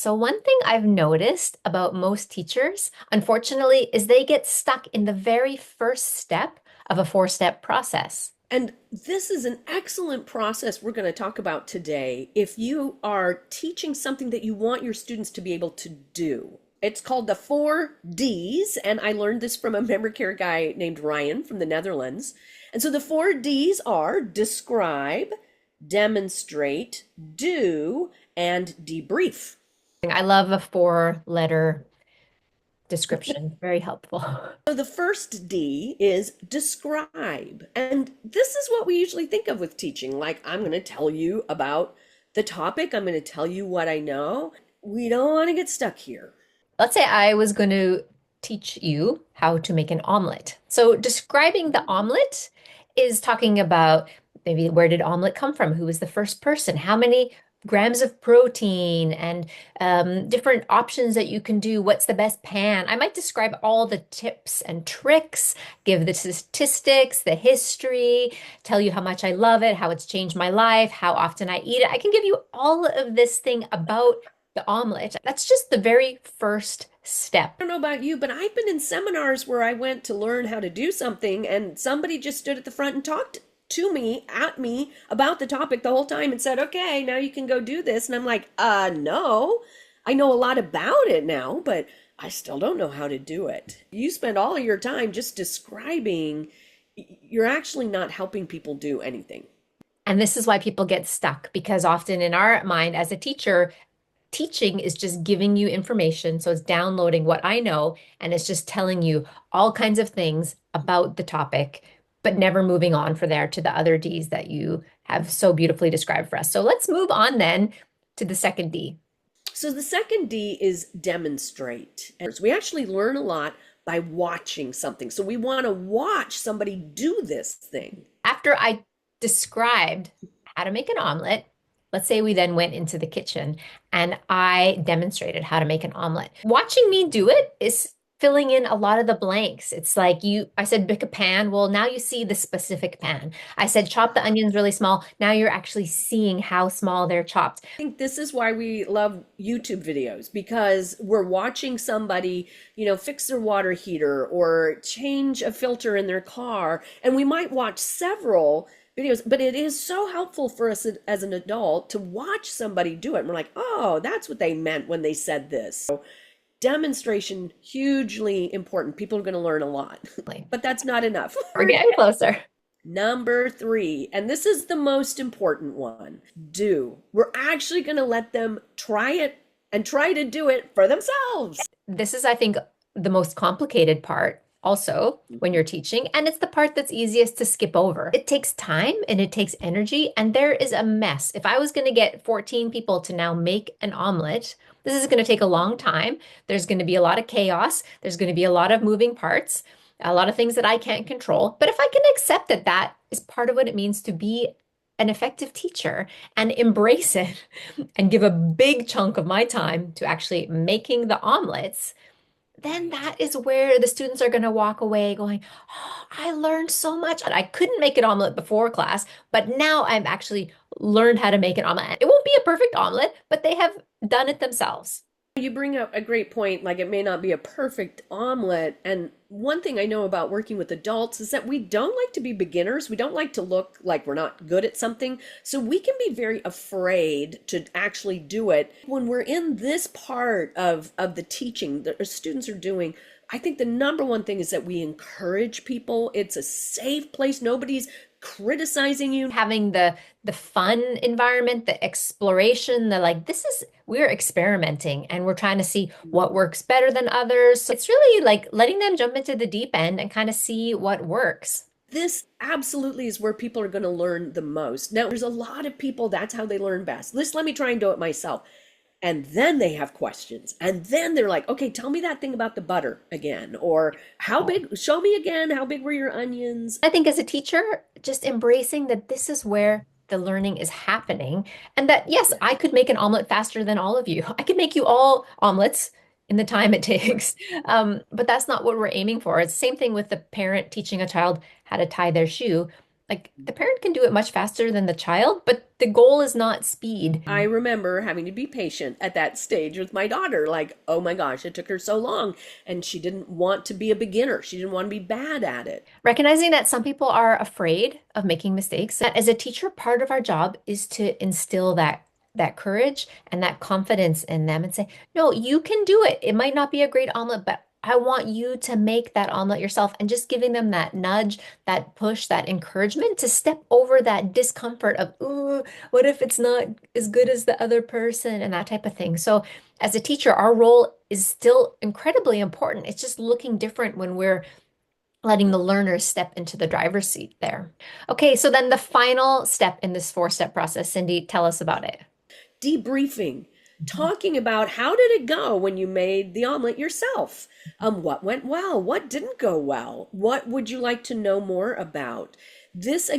So one thing I've noticed about most teachers, unfortunately, is they get stuck in the very first step of a four-step process. And this is an excellent process we're going to talk about today if you are teaching something that you want your students to be able to do. It's called the 4 Ds, and I learned this from a memory care guy named Ryan from the Netherlands. And so the 4 Ds are describe, demonstrate, do, and debrief. I love a four-letter description. Very helpful. So the first D is describe. And this is what we usually think of with teaching. Like, I'm going to tell you about the topic, I'm going to tell you what I know. We don't want to get stuck here. Let's say I was going to teach you how to make an omelet. So describing the omelet is talking about maybe where did omelet come from? Who was the first person? How many grams of protein and different options that you can do? What's the best pan? I might describe all the tips and tricks, give the statistics, the history, tell you how much I love it, how it's changed my life, how often I eat it. I can give you all of this thing about the omelet. That's just the very first step. I don't know about you, but I've been in seminars where I went to learn how to do something and somebody just stood at the front and talked to me, at me about the topic the whole time and said, okay, now you can go do this. And I'm like, no, I know a lot about it now, but I still don't know how to do it. You spend all of your time just describing, you're actually not helping people do anything. And this is why people get stuck because often in our mind as a teacher, teaching is just giving you information. So it's downloading what I know and it's just telling you all kinds of things about the topic, but never moving on for there to the other D's that you have so beautifully described for us. So let's move on then to the second D. So the second D is demonstrate. And we actually learn a lot by watching something. So we want to watch somebody do this thing. After I described how to make an omelet, let's say we then went into the kitchen and I demonstrated how to make an omelet. Watching me do it is filling in a lot of the blanks. It's like I said, pick a pan. Well, now you see the specific pan. I said, chop the onions really small. Now you're actually seeing how small they're chopped. I think this is why we love YouTube videos because we're watching somebody, fix their water heater or change a filter in their car. And we might watch several videos, but it is so helpful for us as an adult to watch somebody do it. And we're like, oh, that's what they meant when they said this. So demonstration, hugely important. People are going to learn a lot, but that's not enough. We're getting closer. Number 3, and this is the most important one, do. We're actually going to let them try it and try to do it for themselves. This is, I think, the most complicated part also when you're teaching, and it's the part that's easiest to skip over. It takes time and it takes energy, and there is a mess. If I was going to get 14 people to now make an omelet, this is going to take a long time. There's going to be a lot of chaos. There's going to be a lot of moving parts, a lot of things that I can't control. But if I can accept that that is part of what it means to be an effective teacher and embrace it and give a big chunk of my time to actually making the omelets, then that is where the students are going to walk away going, oh, I learned so much. I couldn't make an omelet before class, but now I've actually learned how to make an omelet. It won't be a perfect omelet, but they have done it themselves. You bring up a great point, like it may not be a perfect omelet. And one thing I know about working with adults is that we don't like to be beginners. We don't like to look like we're not good at something. So we can be very afraid to actually do it. When we're in this part of the teaching that our students are doing, I think the number one thing is that we encourage people. It's a safe place. Nobody's criticizing you. Having the fun environment, the exploration, we're experimenting and we're trying to see what works better than others. So it's really like letting them jump into the deep end and kind of see what works. This absolutely is where people are going to learn the most. Now, there's a lot of people, that's how they learn best. Let me try and do it myself. And then they have questions. And then they're like, okay, tell me that thing about the butter again. Or how big, show me again, how big were your onions? I think as a teacher, just embracing that this is where the learning is happening. And that, yes, I could make an omelet faster than all of you. I could make you all omelets in the time it takes. But that's not what we're aiming for. It's the same thing with the parent teaching a child how to tie their shoe. Like the parent can do it much faster than the child, but the goal is not speed. I remember having to be patient at that stage with my daughter. Like, oh my gosh, it took her so long. And she didn't want to be a beginner. She didn't want to be bad at it. Recognizing that some people are afraid of making mistakes. That as a teacher, part of our job is to instill that courage and that confidence in them and say, no, you can do it. It might not be a great omelet, but I want you to make that omelet yourself, and just giving them that nudge, that push, that encouragement to step over that discomfort of, ooh, what if it's not as good as the other person and that type of thing. So as a teacher, our role is still incredibly important. It's just looking different when we're letting the learners step into the driver's seat there. Okay, so then the final step in this four-step process, Cindy, tell us about it. Debriefing, talking about how did it go when you made the omelet yourself? What went well? What didn't go well? What would you like to know more about? This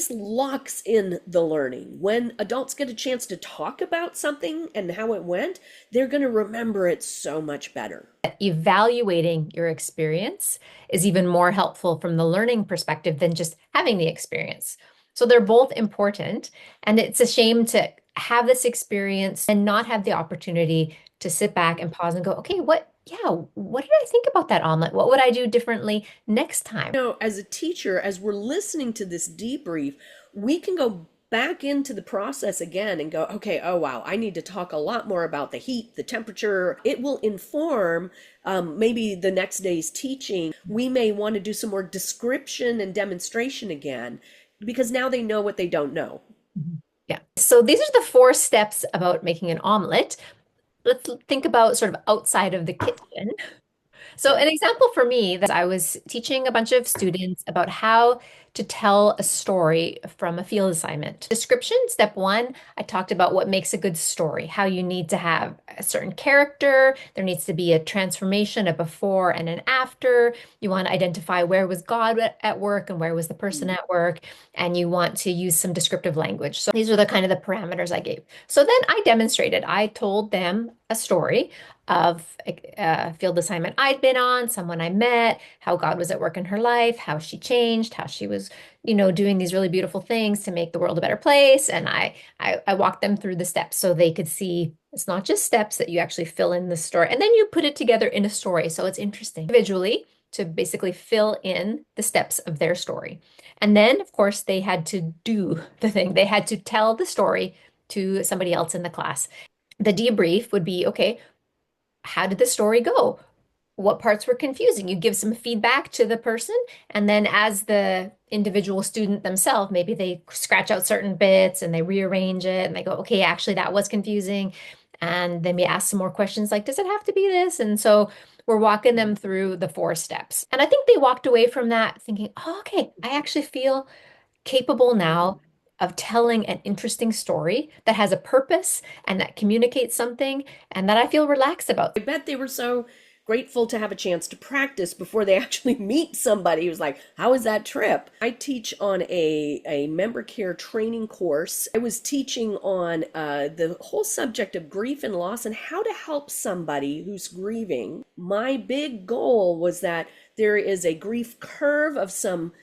locks in the learning. When adults get a chance to talk about something and how it went, they're going to remember it so much better. Evaluating your experience is even more helpful from the learning perspective than just having the experience. So they're both important, and it's a shame to have this experience and not have the opportunity to sit back and pause and go, okay, what did I think about that omelet? What would I do differently next time? As a teacher, as we're listening to this debrief, we can go back into the process again and go, okay, oh wow, I need to talk a lot more about the heat, the temperature. It will inform maybe the next day's teaching. We may want to do some more description and demonstration again, because now they know what they don't know. Mhm. Yeah. So these are the four steps about making an omelet. Let's think about sort of outside of the kitchen. So an Okay. example for me that I was teaching a bunch of students about how to tell a story from a field assignment. Description, step one, I talked about what makes a good story, how you need to have a certain character, there needs to be a transformation, a before and an after. You want to identify where was God at work and where was the person at work, and you want to use some descriptive language. So these are the kind of the parameters I gave. So then I demonstrated. I told them a story of a field assignment I'd been on, someone I met, how God was at work in her life, how she changed, how she was, doing these really beautiful things to make the world a better place. And I walked them through the steps so they could see it's not just steps, that you actually fill in the story. And then you put it together in a story. So it's interesting individually to basically fill in the steps of their story. And then, of course, they had to do the thing. They had to tell the story to somebody else in the class. The debrief would be, okay, how did the story go? What parts were confusing? You give some feedback to the person, and then as the individual student themselves, maybe they scratch out certain bits and they rearrange it and they go, okay, actually that was confusing. And then we ask some more questions like, does it have to be this? And so we're walking them through the four steps. And I think they walked away from that thinking, oh, okay, I actually feel capable now of telling an interesting story that has a purpose and that communicates something and that I feel relaxed about. I bet they were so grateful to have a chance to practice before they actually meet somebody who's like, how was that trip? I teach on a member care training course. I was teaching on the whole subject of grief and loss and how to help somebody who's grieving. My big goal was that there is a grief curve of some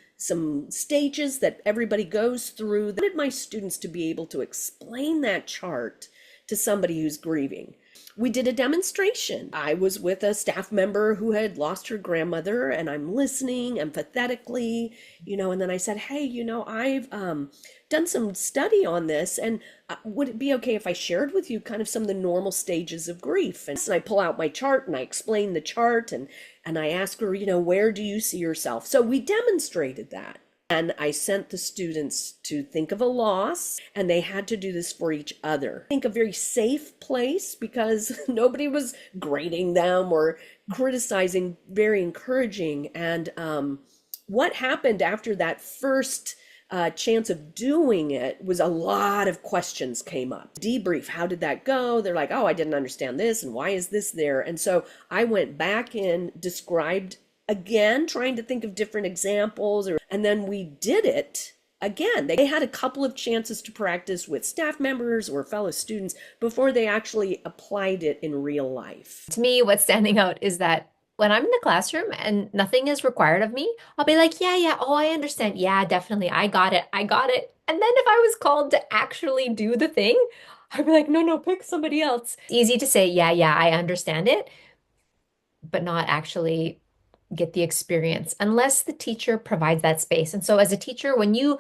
stages that everybody goes through. I wanted my students to be able to explain that chart to somebody who's grieving. We did a demonstration. I was with a staff member who had lost her grandmother, and I'm listening empathetically, and then I said, hey, I've done some study on this, and would it be okay if I shared with you kind of some of the normal stages of grief? And I pull out my chart and I explain the chart, and I ask her, where do you see yourself? So we demonstrated that. And I sent the students to think of a loss, and they had to do this for each other. I think a very safe place because nobody was grading them or criticizing, very encouraging. And what happened after that first chance of doing it was a lot of questions came up. Debrief, how did that go? They're like, oh, I didn't understand this, and why is this there? And so I went back in, described again, trying to think of different examples, and then we did it again. They had a couple of chances to practice with staff members or fellow students before they actually applied it in real life. To me, what's standing out is that when I'm in the classroom and nothing is required of me, I'll be like, yeah, yeah, oh, I understand. Yeah, definitely. I got it. I got it. And then if I was called to actually do the thing, I'd be like, no, no, pick somebody else. Easy to say, yeah, yeah, I understand it, but not actually get the experience unless the teacher provides that space. And so as a teacher, when you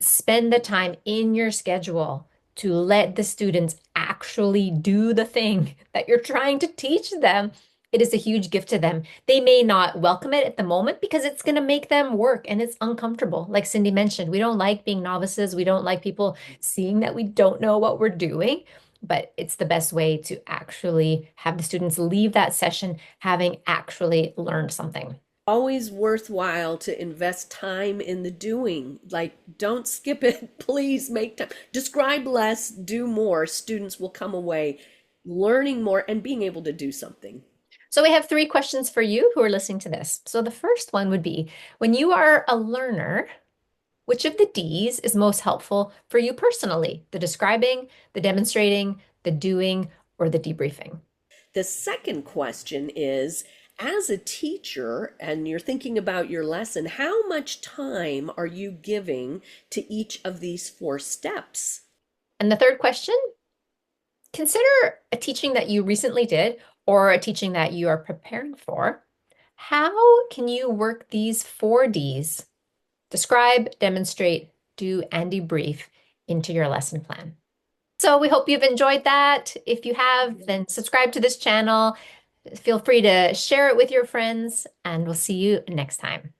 spend the time in your schedule to let the students actually do the thing that you're trying to teach them, it is a huge gift to them. They may not welcome it at the moment because it's going to make them work and it's uncomfortable. Like Cindy mentioned, we don't like being novices. We don't like people seeing that we don't know what we're doing. But it's the best way to actually have the students leave that session having actually learned something. Always worthwhile to invest time in the doing. Like, don't skip it. Please make time. Describe less, do more. Students will come away learning more and being able to do something. So we have three questions for you who are listening to this. So the first one would be, when you are a learner, which of the D's is most helpful for you personally? The describing, the demonstrating, the doing, or the debriefing? The second question is, as a teacher and you're thinking about your lesson, how much time are you giving to each of these four steps? And the third question, consider a teaching that you recently did or a teaching that you are preparing for. How can you work these four D's, describe, demonstrate, do, and debrief, into your lesson plan? So we hope you've enjoyed that. If you have, then subscribe to this channel. Feel free to share it with your friends, and we'll see you next time.